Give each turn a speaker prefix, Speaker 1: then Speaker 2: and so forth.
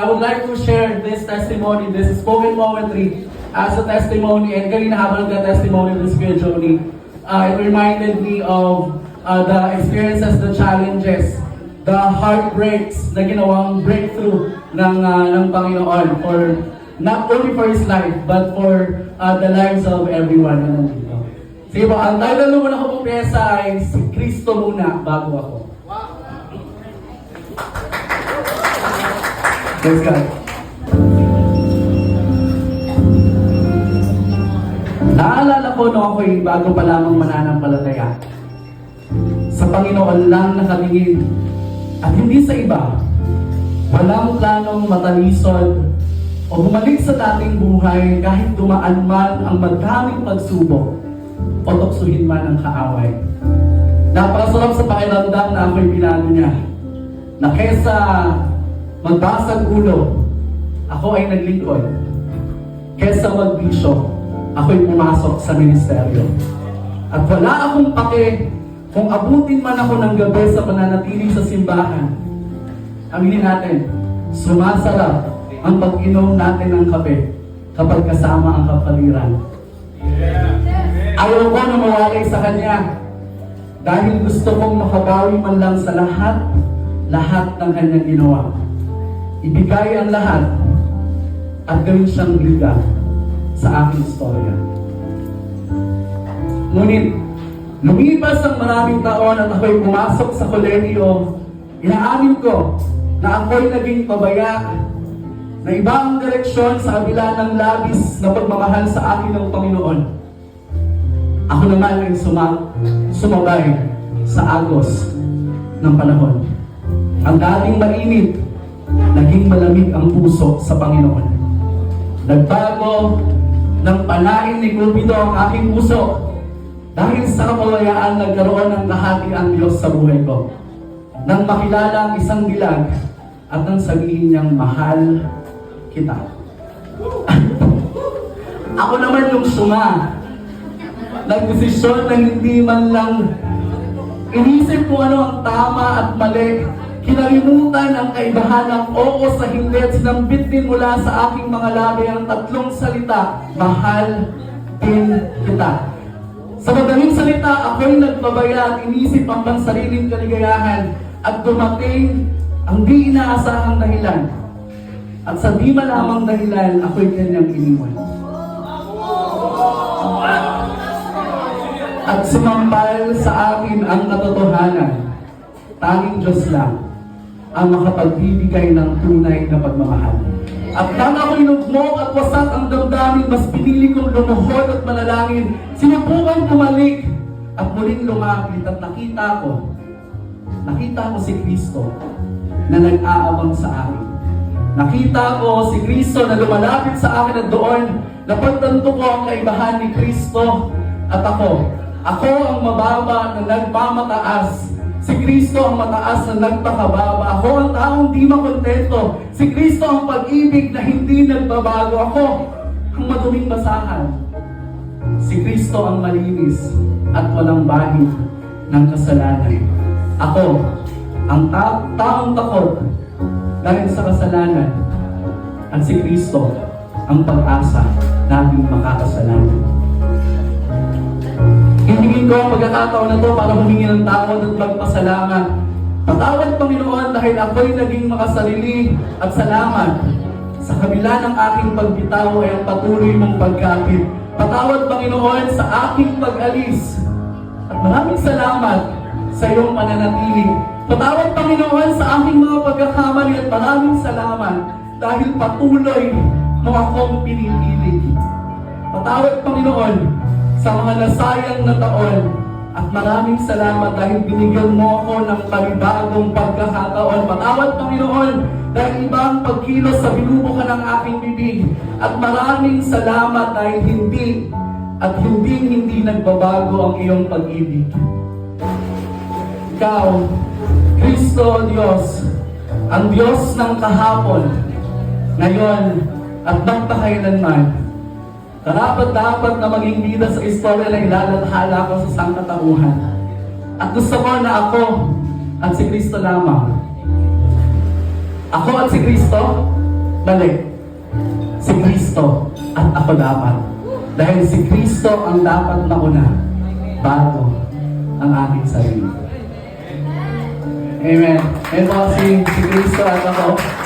Speaker 1: I would like to share this testimony, this spoken poetry as a testimony. And kanina habang nagka-testimony this Kuya Joni, it reminded me of the experiences, the challenges, the heartbreaks na ginawang breakthrough ng Panginoon for not only for His life, but for the lives of everyone na nandito. Sige po, ang title muna ko pong pyesa ay Si Kristo Muna Bago Ako. Praise God. Naalala ko nung ako'y bago pa lamang mananampalataya. Sa Panginoon lang nakatingin at hindi sa iba. Walang planong matalisod o bumalik sa dating buhay kahit dumaan man ang madaming pagsubok o tuksuhin man ang kaaway. Napakasarap sa pakiramdam na ako'y binago niya. Na kesa magbasag ulo, ako ay naglingkod. Kesa magbisyo, ako'y pumasok sa ministeryo. At wala akong pake kung abutin man ako ng gabi sa pananatili sa simbahan. Aminin natin, sumasarap ang pag-inom natin ng kape kapag kasama ang kapaliran. Ayaw ko na mawalay sa Kanya dahil gusto kong makabawi man lang sa lahat ng Kanyang ginawa. Ibigay ang lahat at gawin siyang liga sa aking istorya. Ngunit, lumipas ang maraming taon at ako'y pumasok sa kolehiyo, inaamin ko na ako'y naging pabaya, na iba ang direksyon sa kabila ng labis na pagmamahal sa akin ng Panginoon. Ako naman ay sumabay sa agos ng panahon. Ang dating mainit, naging malamig ang puso sa Panginoon. Nagbago ng panain ni Cupido ang aking puso. Dahil sa kapabayaan, nagkaroon ng kahati ang Diyos sa buhay ko. Nang makilala ang isang dilag at nang sabihin niyang mahal kita. Ako naman yung nagdesisyon na hindi man lang inisip kung ano ang tama at mali. Kinalimutan ang kaibahan ng oo sa hindi at sinambit din mula sa aking mga labi ang tatlong salita, mahal din kita. Sa madaling salita, ako'y nagpabaya at inisip ang pansariling kaligayahan at dumating ang di inaasahang dahilan. At sa di malamang dahilan, ako'y kanyang iniwan. At sumampal sa akin ang katotohanan, tanging Diyos lang ang makapagbibigay ng tunay na pagmamahal. At nang ako'y nugmok at wasak ang damdamin, mas pinili kong lumuhod at manalangin. Sinubukan bumalik at muling lumapit at nakita ko si Kristo na nag-aabang sa akin. Nakita ko si Kristo na lumalapit sa akin at doon napagtanto ko ang kaibahan ni Kristo at ako. Ako ang mababa na nagpamataas. Si Kristo ang mataas na nagpakababa. Ako ang taong di makontento. Si Kristo ang pag-ibig na hindi nagbabago. Ako ang maduming basahan. Si Kristo ang malinis at walang bahid ng kasalanan. Ako ang taong takot dahil sa kasalanan. At si Kristo ang pag-asa nating makakasalanan. Hihingin ko ang pagkakataon na ito para humingi ng tawad at magpasalamat. Patawad, Panginoon, dahil ako'y naging makasarili at salamat. Sa kabila ng aking pagbitaw ay ang patuloy mong pagkapit. Patawad, Panginoon, sa aking pag-alis. At maraming salamat sa iyong pananatili. Patawad, Panginoon, sa aking mga pagkakamali at maraming salamat dahil patuloy mo akong pinipilig. Patawad, Panginoon, sa mga nasayang na taon at maraming salamat dahil binigyan mo ako ng panibagong pagkakataon. Patawad, Panginoon, dahil ibang pagkilos sa binubukan ng aking bibig at maraming salamat dahil hindi nagbabago ang iyong pag-ibig. Ikaw, Kristo Diyos, ang Diyos ng kahapon, ngayon at magpakailanman. Dapat na maging bida sa istorya na ilalathala ko sa sangkatauhan. At gusto ko na ako at si Kristo lamang. Ako at si Kristo Mali. Si Kristo at ako dapat. Dahil si Kristo ang dapat nauna bago ang aking sarili. Amen. Amen po si Kristo at ako.